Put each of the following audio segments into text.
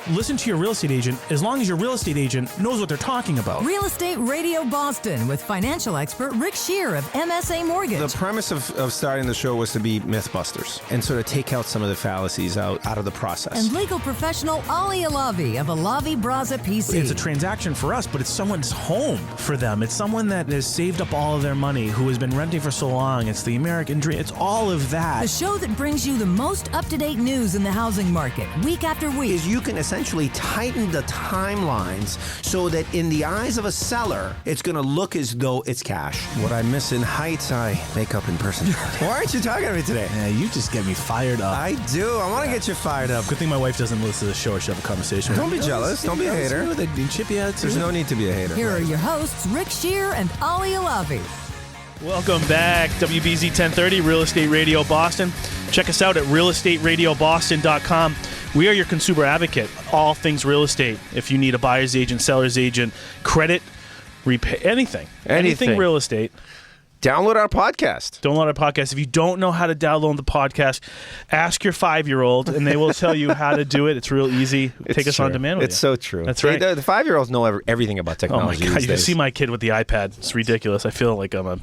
listen to your real estate agent as long as your real estate agent knows what they're talking about. Real Estate Radio Boston with financial expert Rick Shear of MSA Mortgage. The premise of starting the show was to be Mythbusters and sort of take out some of the fallacies out of the process. And legal professional Ali Alavi of Alavi Braza PC. It's a transaction for us, but it's someone's home for them. It's someone that has saved up all of their money, who has been renting for so long. It's the American dream. It's all of that. The show that brings you the most up-to-date news in the housing market, week after week. Is you can essentially tighten the timelines so that in the eyes of a seller, it's going to look as though it's cash. What I miss in Heights, I make up in person. Why aren't you talking to me today? Yeah, you just get me fired up. I do. I want to get you fired up. Good thing my wife doesn't listen to the show or she'll have a conversation with Don't me. be jealous. Don't be a hater. There's no need to be a hater. Here are your hosts, Rick Shear and Ali Alavi. Welcome back, WBZ 1030, Real Estate Radio Boston. Check us out at realestateradioboston.com. We are your consumer advocate, all things real estate. If you need a buyer's agent, seller's agent, credit, repay, anything real estate. Download our podcast. Download our podcast. If you don't know how to download the podcast, ask your 5-year-old, and they will tell you how to do it. It's real easy. Take us on demand with It's so true. That's right. The 5-year-olds know everything about technology. Oh, my God. these You days. see my kid with the iPad. It's ridiculous. I feel like I'm a...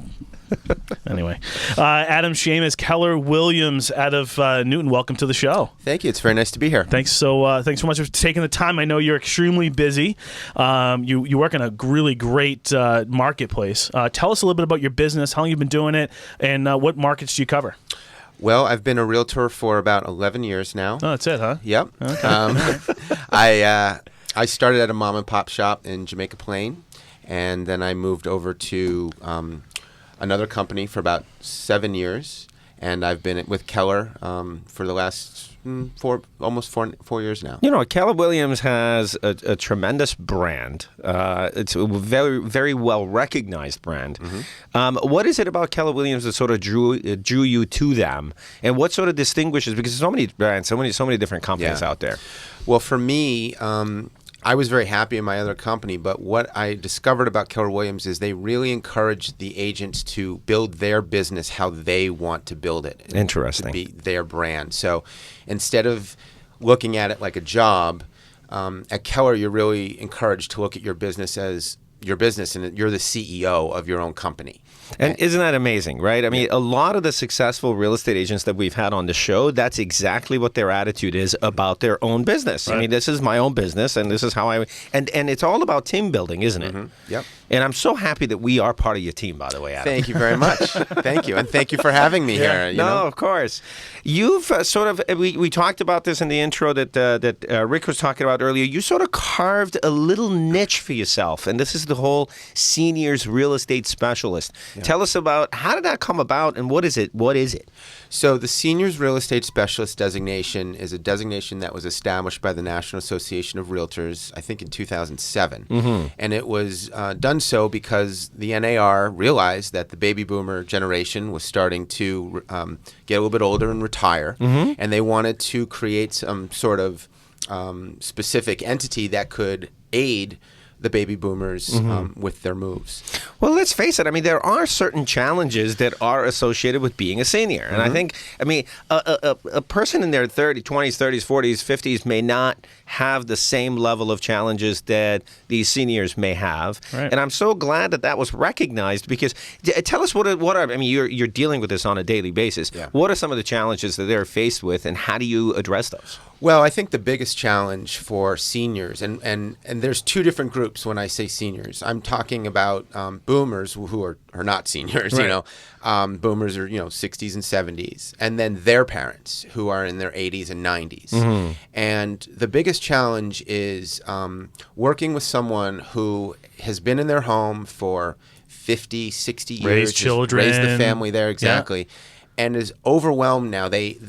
Anyway. Adam Shamus, Keller Williams out of Newton. Welcome to the show. Thank you. It's very nice to be here. Thanks so much for taking the time. I know you're extremely busy. You work in a really great marketplace. Tell us a little bit about your business, how long you've been doing it, and what markets do you cover? Well, I've been a realtor for about 11 years now. Oh, that's it, huh? Yep. Okay. I started at a mom and pop shop in Jamaica Plain, and then I moved over to another company for about 7 years, and I've been with Keller for the last almost four years now. You know, Keller Williams has a tremendous brand. It's a very, very well recognized brand. Mm-hmm. What is it about Keller Williams that sort of drew you to them, and what sort of distinguishes? Because there's so many brands, so many different companies out there. Well, for me, I was very happy in my other company, but what I discovered about Keller Williams is they really encourage the agents to build their business how they want to build it. Interesting. To be their brand. So instead of looking at it like a job, at Keller you're really encouraged to look at your business as your business, and you're the CEO of your own company. And isn't that amazing, right? I mean, a lot of the successful real estate agents that we've had on the show, that's exactly what their attitude is about their own business. Right. I mean, this is my own business, and this is how and it's all about team building, isn't it? Mm-hmm. Yep. And I'm so happy that we are part of your team, by the way, Adam. Thank you very much. Thank you. And thank you for having me here. You know? Of course. You've sort of, we talked about this in the intro that Rick was talking about earlier. You sort of carved a little niche for yourself, and this is the whole seniors real estate specialist. Yeah. Tell us about, how did that come about, and what is it? So the Seniors Real Estate Specialist designation is a designation that was established by the National Association of Realtors, I think in 2007. Mm-hmm. And it was done so because the NAR realized that the baby boomer generation was starting to get a little bit older and retire. Mm-hmm. And they wanted to create some sort of specific entity that could aid the baby boomers with their moves. Well, let's face it. I mean, there are certain challenges that are associated with being a senior. And I think, a person in their 20s, 30s, 40s, 50s may not have the same level of challenges that these seniors may have. Right. And I'm so glad that was recognized, because tell us what are, I mean, you're dealing with this on a daily basis. Yeah. What are some of the challenges that they're faced with, and how do you address those? Well, I think the biggest challenge for seniors, and there's two different groups when I say seniors. I'm talking about boomers who are not seniors, right. You know. Boomers are, 60s and 70s. And then their parents who are in their 80s and 90s. Mm-hmm. And the biggest challenge is working with someone who has been in their home for 50, 60 years. Raised children. Raised the family there, exactly. Yeah. And is overwhelmed now. They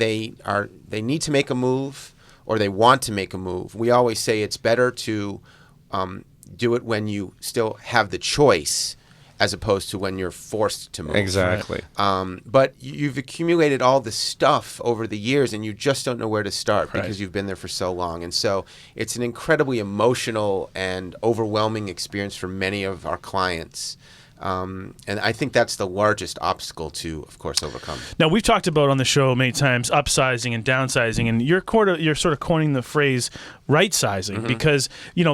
need to make a move, or they want to make a move. We always say it's better to do it when you still have the choice, as opposed to when you're forced to move. Exactly. But you've accumulated all this stuff over the years, and you just don't know where to start because you've been there for so long. And so it's an incredibly emotional and overwhelming experience for many of our clients. And I think that's the largest obstacle to, of course, overcome. Now, we've talked about on the show many times upsizing and downsizing, and you're sort of coining the phrase right-sizing because,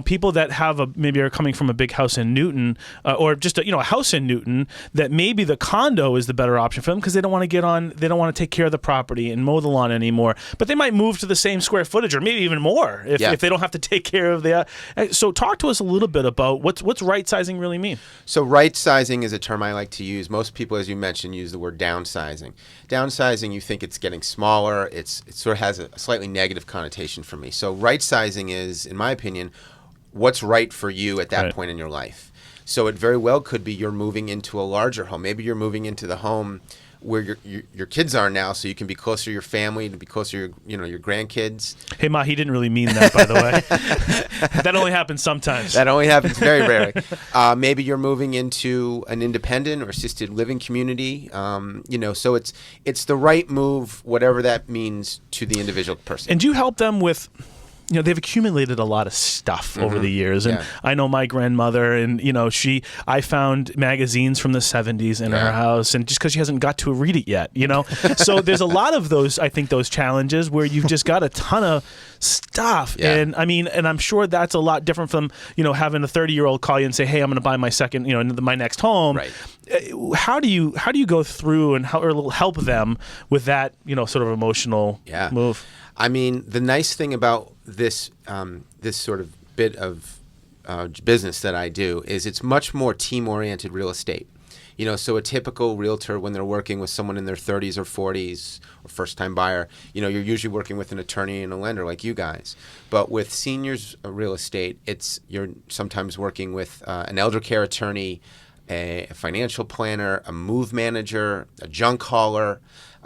people that have maybe are coming from a big house in Newton or just a house in Newton, that maybe the condo is the better option for them because they don't want to take care of the property and mow the lawn anymore, but they might move to the same square footage or maybe even more if they don't have to take care of the. So talk to us a little bit about what's right-sizing really mean. So right-sizing is a term I like to use. Most people, as you mentioned, use the word downsizing. Downsizing, you think it's getting smaller. It sort of has a slightly negative connotation for me. So right-sizing is, in my opinion, what's right for you at that point in your life. So it very well could be you're moving into a larger home. Maybe you're moving into the home where your kids are now, so you can be closer to your family, to be closer to your grandkids. Hey, Ma, he didn't really mean that, by the way. That only happens sometimes. That only happens very rarely. Maybe you're moving into an independent or assisted living community. So it's the right move, whatever that means to the individual person. And do you help them with? They've accumulated a lot of stuff over the years. And I know my grandmother, and, I found magazines from the 70s in her house, and just because she hasn't got to read it yet, So there's a lot of those challenges where you've just got a ton of stuff. Yeah. And I'm sure that's a lot different from, having a 30-year-old call you and say, hey, I'm going to buy my second, my next home. Right. How do you go through and help them with that, sort of emotional move? The nice thing about this sort of bit of business that I do is it's much more team-oriented real estate. So a typical realtor, when they're working with someone in their 30s or 40s or first-time buyer, you're usually working with an attorney and a lender like you guys. But with seniors real estate, you're sometimes working with an elder care attorney, a financial planner, a move manager, a junk hauler.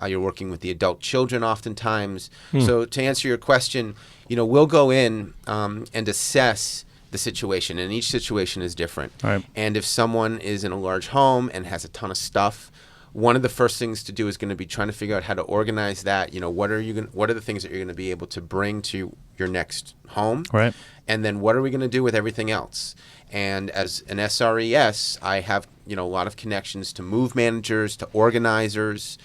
You're working with the adult children oftentimes. So to answer your question, we'll go in and assess the situation, and each situation is different. Right. And if someone is in a large home and has a ton of stuff, one of the first things to do is going to be trying to figure out how to organize that. What are the things that you're going to be able to bring to your next home? Right. And then what are we going to do with everything else? And as an SRES, I have a lot of connections to move managers, to organizers,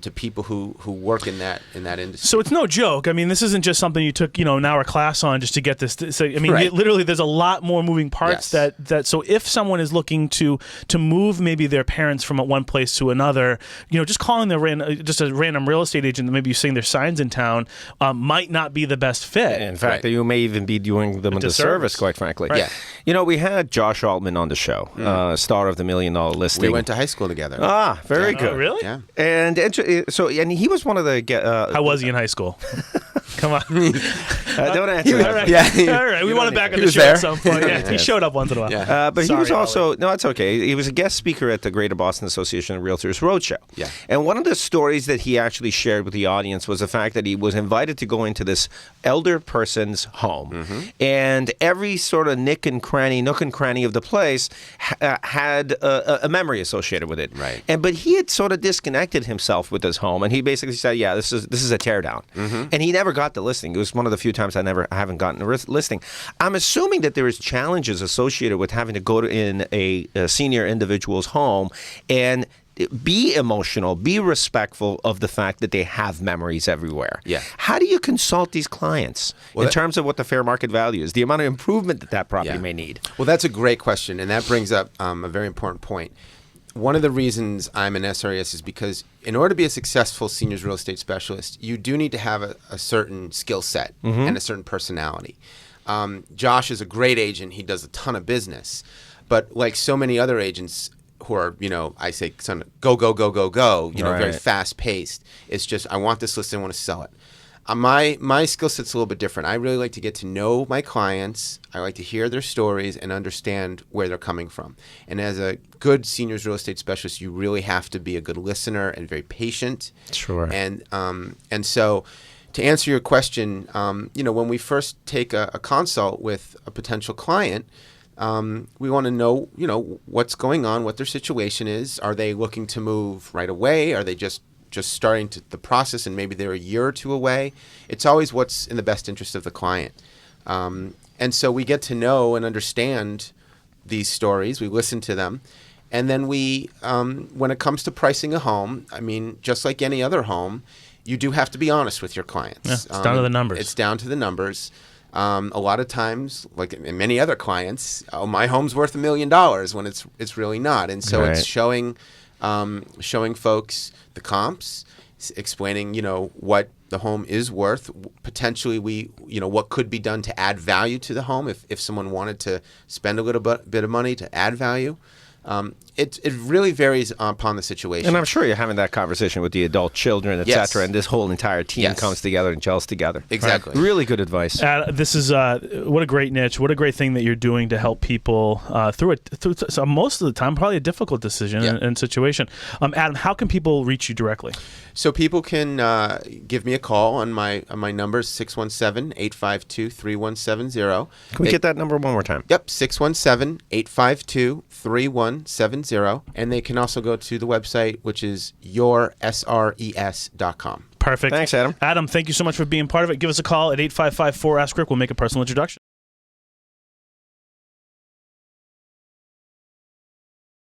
to people who work in that industry. So it's no joke. This isn't just something you took an hour class on just to get this. So Right. Literally, there's a lot more moving parts. Yes. that. So if someone is looking to move maybe their parents from one place to another, just calling just a random real estate agent that maybe you're seeing their signs in town might not be the best fit. In fact, you may even be doing them a disservice, quite frankly. Right. Yeah. We had Josh Altman on the show, star of the $1 Million Listing. We went to high school together. Ah, very good. Oh, really? Yeah. And he was one of the. How was he in high school? Come on. Don't answer that. Right. Yeah. All right. We want to back on He the was show there. at some point. Yeah. He showed up once in a while. Yeah. But he Sorry, was also Ollie. no, it's okay. He was a guest speaker at the Greater Boston Association of Realtors Roadshow. Yeah. And one of the stories that he actually shared with the audience was the fact that he was invited to go into this elder person's home, and every sort of nook and cranny of the place had a memory associated with it. Right. But he had sort of disconnected himself with his home, and he basically said, "Yeah, this is a teardown." And he never got the listing. It was one of the few times I haven't gotten a listing. I'm assuming that there is challenges associated with having to go in a senior individual's home and be emotional, be respectful of the fact that they have memories everywhere. Yeah. How do you consult these clients in terms of what the fair market value is, the amount of improvement that property may need? Well, that's a great question, and that brings up a very important point. One of the reasons I'm an SRES is because in order to be a successful seniors real estate specialist, you do need to have a certain skill set and a certain personality. Josh is a great agent. He does a ton of business. But like so many other agents who are, I say, go, very fast paced. It's just, I want this listing, I want to sell it. My skill set's a little bit different. I really like to get to know my clients. I like to hear their stories and understand where they're coming from. And as a good seniors real estate specialist, you really have to be a good listener and very patient. Sure. And so to answer your question, when we first take a consult with a potential client, we want to know, what's going on, what their situation is. Are they looking to move right away? Are they just starting the process and maybe they're a year or two away? It's always what's in the best interest of the client. And so we get to know and understand these stories. We listen to them. And then we, when it comes to pricing a home, I mean, just like any other home, you do have to be honest with your clients. Yeah, it's down to the numbers. It's down to the numbers. A lot of times, like in many other clients, oh, my home's worth $1 million when it's really not. And so it's showing folks the comps, explaining, what the home is worth. Potentially, what could be done to add value to the home if someone wanted to spend a little bit of money to add value. It really varies upon the situation. And I'm sure you're having that conversation with the adult children, et cetera, and this whole entire team comes together and gels together. Exactly. Right. Really good advice. This is what a great niche. What a great thing that you're doing to help people through so most of the time, probably a difficult decision and situation. Adam, how can people reach you directly? So people can give me a call on my number, 617-852-3170. Can we get that number one more time? Yep, 617-852-3170. And they can also go to the website, which is yoursres.com. Perfect. Thanks, Adam. Adam, thank you so much for being part of it. Give us a call at 855-4-ASK-RICK. We'll make a personal introduction.